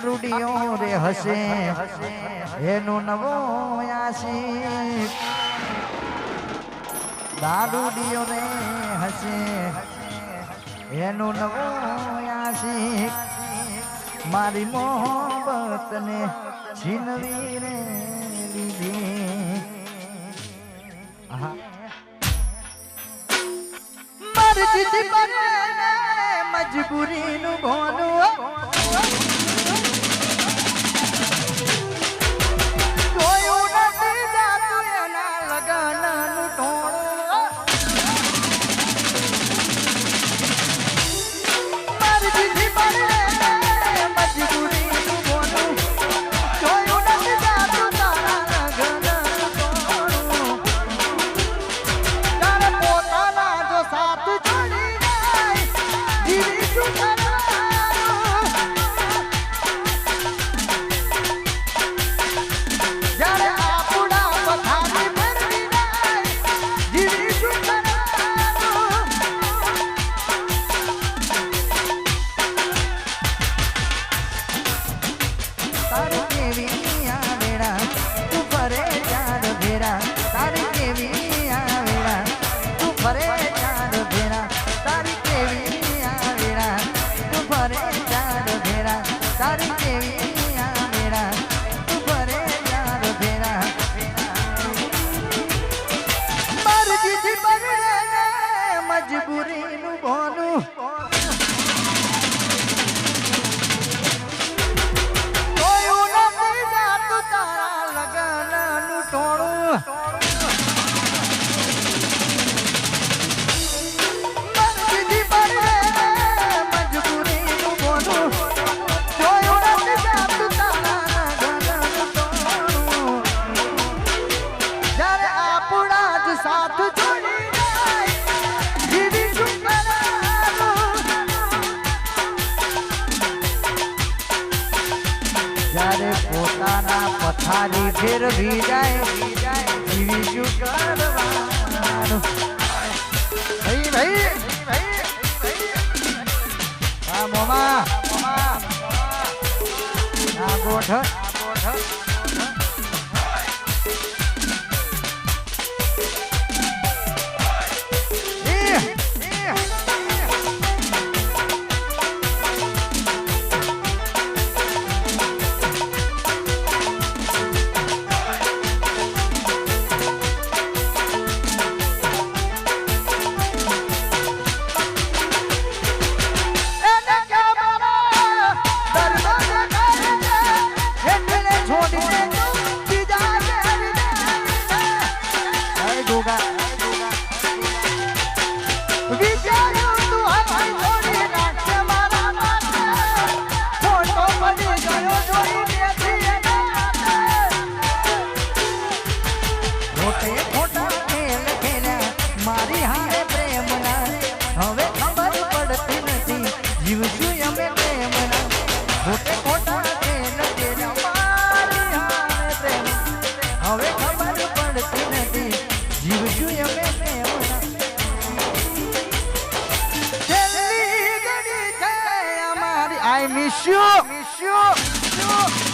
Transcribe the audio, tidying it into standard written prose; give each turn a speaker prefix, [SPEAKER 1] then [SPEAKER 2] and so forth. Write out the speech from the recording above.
[SPEAKER 1] દારૂડિયો રે હશે એનો નવો આશિક દારૂડિયો રે હશે એનો નવો આશિક મારી મોહબ્બત ને છીનવી રે લીધી મરજી બને મજબૂરી નું ભોલું જોયું નથી જાતું એના લગન નું ટોળું મરજી બને મજબૂરી નું ભોલું જોયું નથી જાતું તારા લગન નું ટોળું તારે પોતાના જો સાથ છોડી જાય જીવી શું કરવાનું જ્યારે આપણા પથારી ફેરવી જાય જીવી શું કરવાનું તારી કેવી આવેડા તું ફરે ચાર ભેરા તારી કેવી આવેડા તું ફરે ચાર ભેરા તારી કેવી આવેડા તું ફરે ચાર ભેરા તારી કેવી આવેડા તું ફરે ચાર ભેરા મરજી બગડે મજબૂરીનું બોનું જોયું નથી જાતું તારા લગનનું ટોળું મરજી બગડે મજબૂરીનું બોનું જોયું નથી જાતું તારા લગનનું ટોળું જ્યારે આપણા જ સાથ છોડી જાય જીવી શું કરવાનું જ્યારે પોતાના પથારી ફેરવી જાય જીવી શું કરવાનું ભાઈ આ મોમા આ ગોઠ મારી હારે પ્રેમના હવે ખબર પડતી નથી જીવશું અમે પ્રેમના ખોટે ખોટા ખેલ ખેલા મારી હારે પ્રેમ હવે ખબર પડતી નથી જીવશું અમે પ્રેમના છેલ્લી ઘડી છે અમારી આઈ મિસ યુ